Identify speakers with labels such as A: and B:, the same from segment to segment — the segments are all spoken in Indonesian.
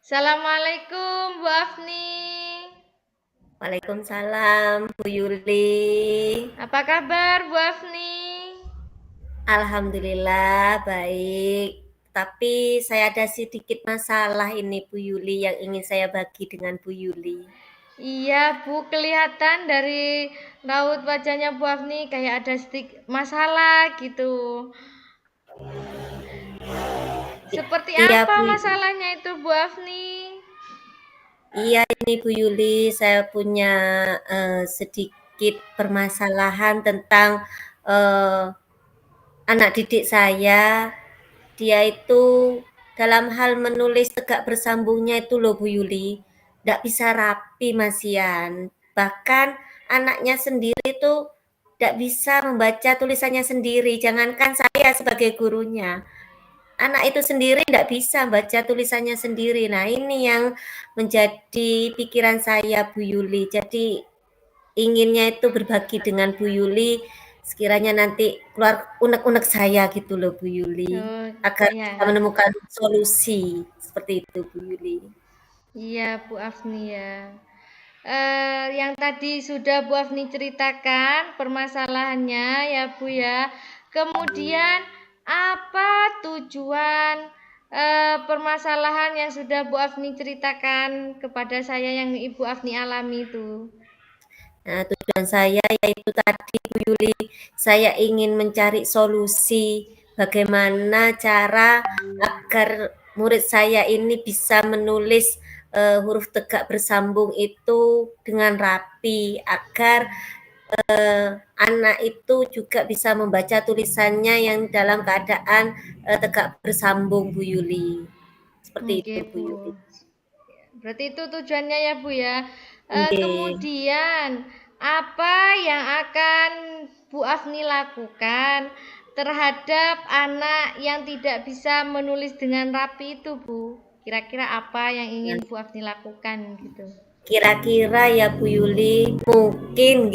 A: Assalamualaikum Bu Afni.
B: Waalaikumsalam, Bu Yuli.
A: Apa kabar Bu Afni?
B: Alhamdulillah baik. Tapi saya ada sedikit masalah ini Bu Yuli yang ingin saya bagi dengan Bu Yuli.
A: Iya Bu, kelihatan dari raut wajahnya Bu Afni kayak ada sedikit masalah gitu. Seperti
B: Iya
A: apa
B: Bu,
A: masalahnya itu Bu Afni?
B: iya ini Bu Yuli, saya punya sedikit permasalahan tentang eh, anak didik saya. Dia itu dalam hal menulis tegak bersambungnya itu loh Bu Yuli, nggak bisa rapi Masian. Bahkan anaknya sendiri tuh nggak bisa membaca tulisannya sendiri. Jangankan saya sebagai gurunya, anak itu sendiri nggak bisa baca tulisannya sendiri. Nah ini yang menjadi pikiran saya Bu Yuli. Jadi inginnya itu berbagi dengan Bu Yuli, sekiranya nanti keluar unek-unek saya gitu loh Bu Yuli,
A: Oh,
B: agar bisa
A: ya.
B: menemukan solusi seperti itu Bu Yuli.
A: Iya Bu Afni ya. Yang tadi sudah Bu Afni ceritakan permasalahannya ya Bu ya. Kemudian apa tujuan permasalahan yang sudah Bu Afni ceritakan kepada saya yang Ibu Afni alami itu?
B: Nah, tujuan saya yaitu tadi Bu Yuli, saya ingin mencari solusi bagaimana cara agar murid saya ini bisa menulis huruf tegak bersambung itu dengan rapi agar anak itu juga bisa membaca tulisannya yang dalam keadaan tegak bersambung Bu Yuli. Seperti
A: Oke
B: itu Bu
A: Bu.
B: Yuli.
A: Berarti itu tujuannya ya Bu ya.
B: Oke.
A: Kemudian apa yang akan Bu Afni lakukan terhadap anak yang tidak bisa menulis dengan rapi itu Bu? Kira-kira apa yang ingin Bu Afni lakukan gitu?
B: Kira-kira ya Bu Yuli, mungkin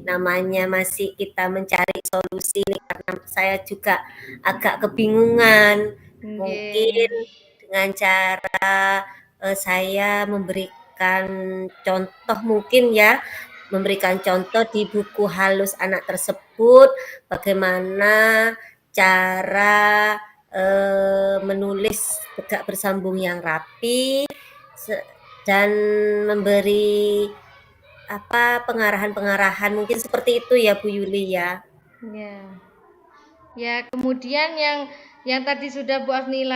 B: namanya masih kita mencari solusi ini karena saya juga agak kebingungan. Mungkin
A: Nggih.
B: dengan cara saya memberikan contoh mungkin ya, memberikan contoh di buku halus anak tersebut bagaimana cara menulis tegak bersambung yang rapi dan memberi pengarahan-pengarahan mungkin seperti itu ya Bu Yuli ya.
A: Ya. Ya, kemudian yang tadi sudah Bu Afni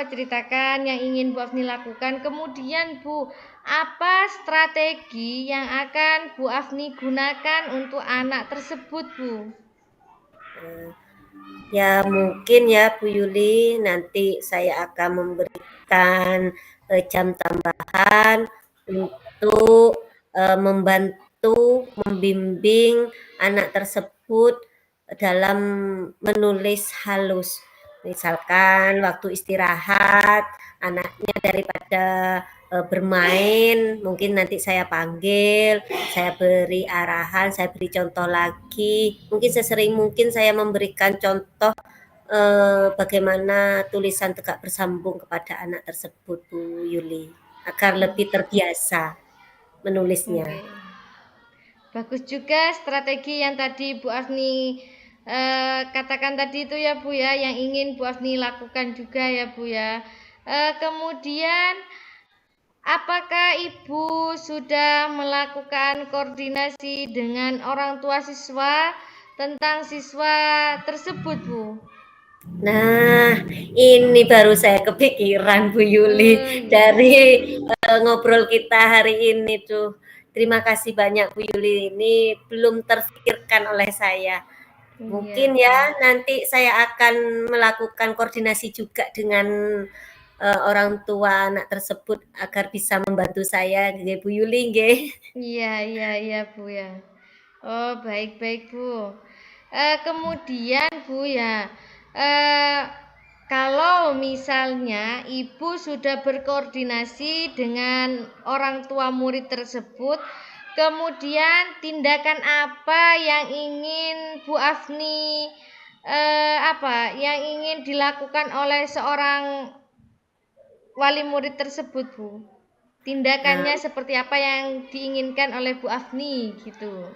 A: ceritakan yang ingin Bu Afni lakukan. Kemudian Bu, apa strategi yang akan Bu Afni gunakan untuk anak tersebut, Bu?
B: Ya mungkin ya Bu Yuli nanti saya akan memberikan jam tambahan untuk membantu membimbing anak tersebut dalam menulis halus. Misalkan waktu istirahat anaknya daripada bermain, mungkin nanti saya panggil, saya beri arahan, saya beri contoh lagi. Mungkin sesering mungkin saya memberikan contoh bagaimana tulisan tegak bersambung kepada anak tersebut Bu Yuli, agar lebih terbiasa menulisnya.
A: Oke. Bagus juga strategi yang tadi Bu Afni katakan tadi itu ya Bu ya, yang ingin Bu Afni lakukan juga ya Bu ya. Kemudian apakah Ibu sudah melakukan koordinasi dengan orang tua siswa tentang siswa tersebut, Bu?
B: Nah, ini baru saya kepikiran Bu Yuli
A: Iya.
B: dari ngobrol kita hari ini tuh. Terima kasih banyak Bu Yuli, ini belum terfikirkan oleh saya. Mungkin
A: Iya,
B: ya
A: Bu.
B: nanti saya akan melakukan koordinasi juga dengan orang tua anak tersebut agar bisa membantu saya, nggih Bu Yuli nggih.
A: Iya, Bu ya. Oh, baik-baik, Bu. Kemudian, Bu ya, eh, kalau misalnya Ibu sudah berkoordinasi dengan orang tua murid tersebut, kemudian tindakan apa yang ingin Bu Afni yang ingin dilakukan oleh seorang wali murid tersebut, Bu? Tindakannya seperti apa yang diinginkan oleh Bu Afni gitu.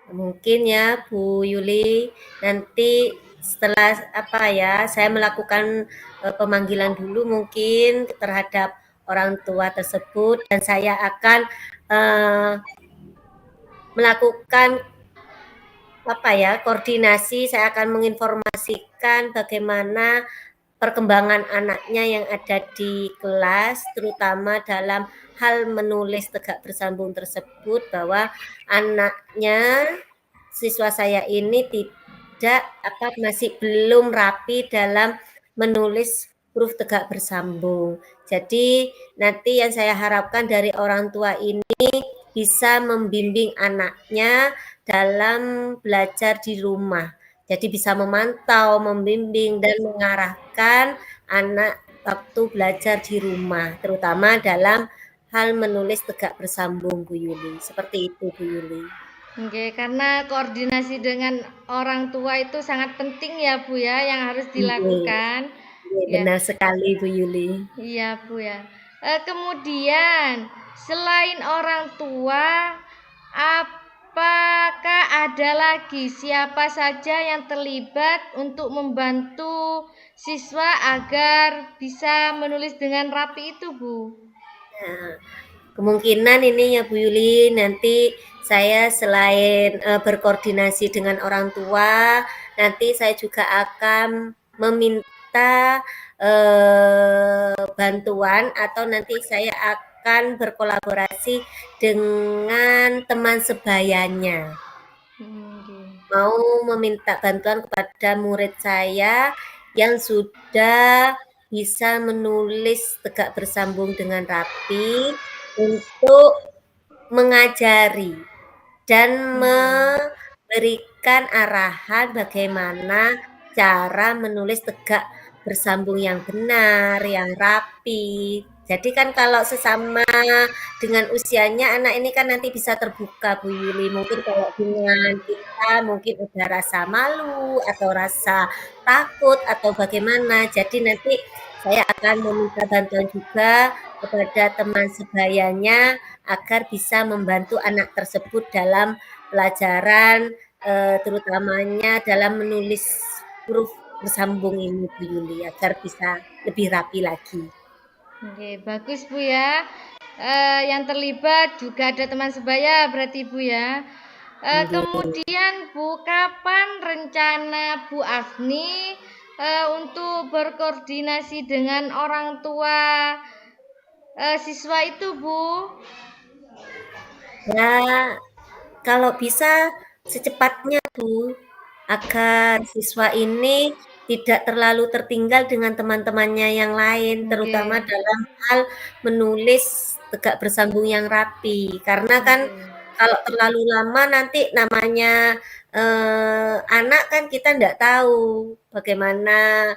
B: Mungkin ya Bu Yuli, nanti setelah saya melakukan pemanggilan dulu mungkin terhadap orang tua tersebut dan saya akan eh, melakukan koordinasi. Saya akan menginformasikan bagaimana perkembangan anaknya yang ada di kelas, terutama dalam hal menulis tegak bersambung tersebut, bahwa anaknya siswa saya ini masih belum rapi dalam menulis huruf tegak bersambung. Jadi nanti yang saya harapkan dari orang tua ini bisa membimbing anaknya dalam belajar di rumah. Jadi bisa memantau, membimbing, dan mengarahkan anak waktu belajar di rumah, terutama dalam hal menulis tegak bersambung, Bu Yuli. Seperti itu, Bu Yuli.
A: Oke, karena koordinasi dengan orang tua itu sangat penting ya, Bu ya, yang harus
B: Iya,
A: dilakukan.
B: iya,
A: Ya,
B: benar sekali, Bu Yuli.
A: iya, Bu ya. Kemudian, selain orang tua, apakah ada lagi siapa saja yang terlibat untuk membantu siswa agar bisa menulis dengan rapi itu, Bu?
B: Nah, kemungkinan ini ya Bu Yuli, nanti saya selain berkoordinasi dengan orang tua, nanti saya juga akan meminta bantuan atau nanti saya akan berkolaborasi dengan teman sebayanya.
A: Oke.
B: Mau meminta bantuan kepada murid saya yang sudah bisa menulis tegak bersambung dengan rapi untuk mengajari dan
A: Oke.
B: memberikan arahan bagaimana cara menulis tegak bersambung yang benar, yang rapi. Jadi kan kalau sesama dengan usianya anak ini kan nanti bisa terbuka Bu Yuli. Mungkin kalau dengan kita mungkin ada rasa malu atau rasa takut atau bagaimana. Jadi nanti saya akan meminta bantuan juga kepada teman sebayanya agar bisa membantu anak tersebut dalam pelajaran, terutamanya dalam menulis huruf bersambung ini Bu Yuli, agar bisa lebih rapi lagi.
A: Oke, bagus Bu ya. Yang terlibat juga ada teman sebaya berarti Bu ya.
B: Nggih.
A: Kemudian Bu, kapan rencana Bu Afni untuk berkoordinasi dengan orang tua siswa itu Bu?
B: Ya, kalau bisa secepatnya Bu, agar siswa ini tidak terlalu tertinggal dengan teman-temannya yang lain,
A: Oke,
B: terutama dalam hal menulis tegak bersambung yang rapi. Karena kan
A: oke.
B: kalau terlalu lama nanti namanya anak kan kita nggak tahu bagaimana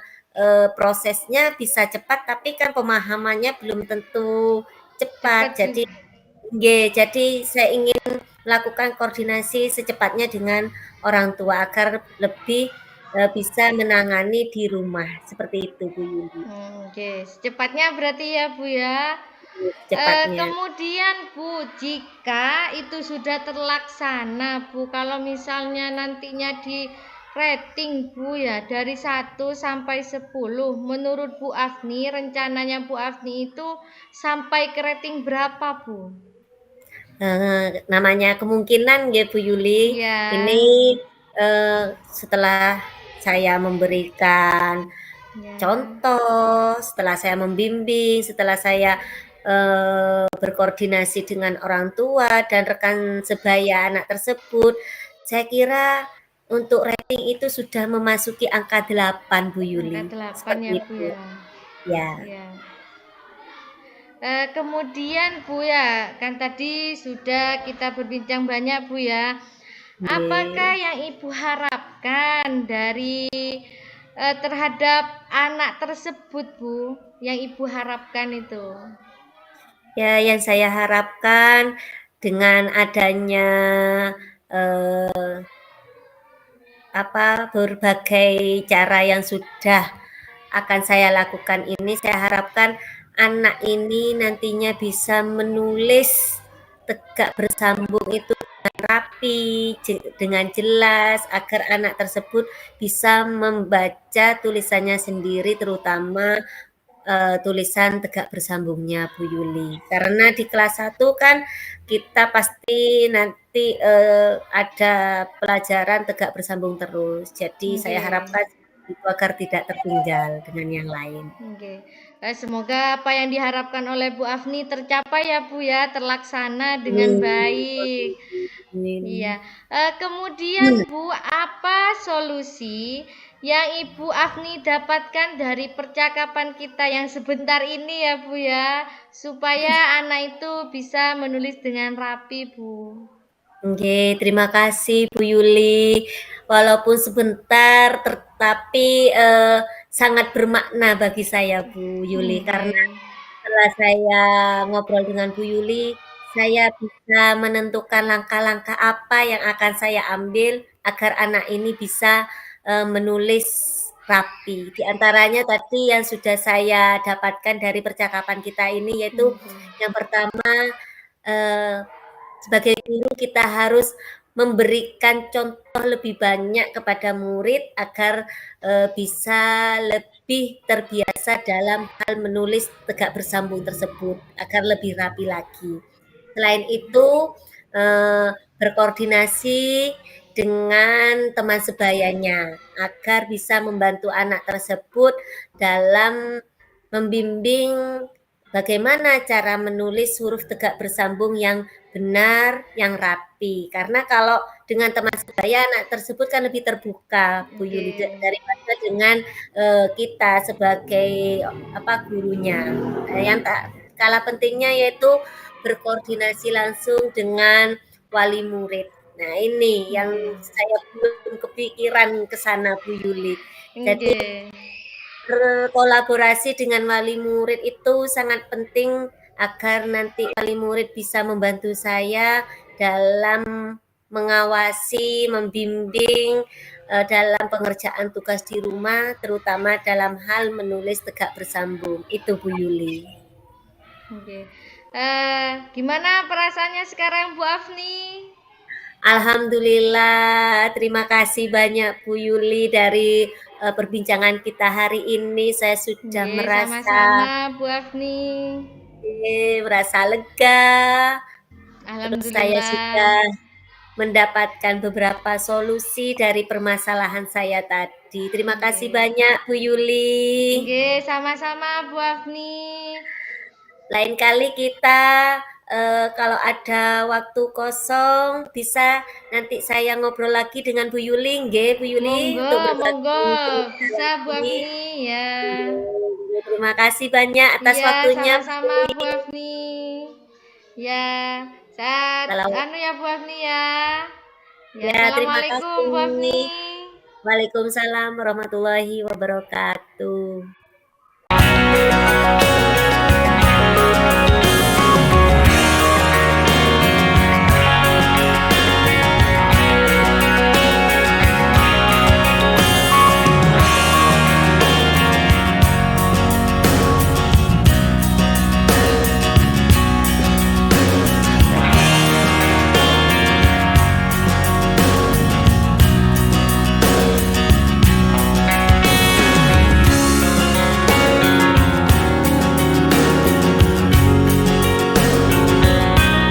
B: prosesnya bisa cepat, tapi kan pemahamannya belum tentu cepat.
A: Cepat
B: Jadi
A: juga.
B: nggih, jadi saya ingin melakukan koordinasi secepatnya dengan orang tua agar lebih bisa menangani di rumah. Seperti itu Bu Yuli,
A: Oke, secepatnya berarti ya Bu ya.
B: secepatnya.
A: Kemudian Bu, jika itu sudah terlaksana Bu, kalau misalnya nantinya di rating Bu ya dari 1 sampai 10, menurut Bu Afni, rencananya Bu Afni itu sampai ke rating berapa Bu?
B: Namanya kemungkinan ya Bu Yuli,
A: Ya,
B: ini setelah saya memberikan
A: ya.
B: contoh, setelah saya membimbing, setelah saya berkoordinasi dengan orang tua dan rekan sebaya anak tersebut, saya kira untuk rating itu sudah memasuki angka 8 Bu
A: Angka
B: Yuli,
A: 8
B: seperti
A: ya Bu
B: itu.
A: ya.
B: Ya,
A: Ya. Kemudian Bu ya, kan tadi sudah kita berbincang banyak Bu ya. Apakah
B: nggih.
A: yang Ibu harapkan dari terhadap anak tersebut Bu? Yang Ibu harapkan itu?
B: Ya, yang saya harapkan dengan adanya eh, berbagai cara yang sudah akan saya lakukan ini, saya harapkan anak ini nantinya bisa menulis tegak bersambung itu dengan rapi, dengan jelas, agar anak tersebut bisa membaca tulisannya sendiri, terutama tulisan tegak bersambungnya Bu Yuli. Karena di kelas 1 kan kita pasti nanti ada pelajaran tegak bersambung terus. Jadi saya
A: Oke.
B: harapkan itu agar tidak tertinggal dengan yang lain.
A: Oke. Semoga apa yang diharapkan oleh Bu Afni tercapai ya Bu ya, terlaksana dengan baik. Iya. Kemudian Bu, apa solusi yang Ibu Afni dapatkan dari percakapan kita yang sebentar ini ya Bu ya, supaya anak itu bisa menulis dengan rapi Bu?
B: Oke, terima kasih Bu Yuli. Walaupun sebentar, tetapi sangat bermakna bagi saya Bu Yuli. Karena
A: Oke.
B: setelah saya ngobrol dengan Bu Yuli, saya bisa menentukan langkah-langkah apa yang akan saya ambil agar anak ini bisa menulis rapi. Di antaranya tadi yang sudah saya dapatkan dari percakapan kita ini, yaitu yang pertama, sebagai guru kita harus memberikan contoh lebih banyak kepada murid agar bisa lebih terbiasa dalam hal menulis tegak bersambung tersebut agar lebih rapi lagi. Selain itu berkoordinasi dengan teman sebayanya agar bisa membantu anak tersebut dalam membimbing bagaimana cara menulis huruf tegak bersambung yang benar, yang rapi. Karena kalau dengan teman sebaya anak tersebut kan lebih terbuka, Bu Yuli,
A: Oke.
B: daripada dengan kita sebagai gurunya. Yang tak kalah pentingnya yaitu berkoordinasi langsung dengan wali murid. Nah, ini yang
A: Oke.
B: saya belum kepikiran ke sana, Bu Yuli. Jadi
A: Oke.
B: berkolaborasi dengan wali murid itu sangat penting agar nanti wali murid bisa membantu saya dalam mengawasi, membimbing dalam pengerjaan tugas di rumah, terutama dalam hal menulis tegak bersambung. Itu Bu Yuli.
A: Oke. Gimana perasaannya sekarang Bu Afni?
B: Alhamdulillah, terima kasih banyak Bu Yuli dari perbincangan kita hari ini. Saya sudah
A: Oke,
B: merasa
A: sama-sama Bu Afni.
B: merasa lega. Terus saya
A: Alhamdulillah.
B: sudah mendapatkan beberapa solusi dari permasalahan saya tadi. Terima kasih
A: Oke.
B: banyak Bu Yuli.
A: Oke, sama-sama Bu Afni.
B: Lain kali kita kalau ada waktu kosong bisa nanti saya ngobrol lagi dengan Bu Yuli, nggih Bu Yuli,
A: Monggo,
B: untuk
A: monggo.
B: berbagi cerita
A: Bisa Bu
B: lagi.
A: Afni ya.
B: Terima kasih banyak atas
A: Iya,
B: waktunya Bu
A: sama-sama
B: Yuli.
A: Bu Afni. Ya, saat
B: Salam.
A: anu ya Bu Afni ya. Ya,
B: Ya, terima
A: Assalamualaikum Bu Afni.
B: kasih. Waalaikumsalam warahmatullahi wabarakatuh.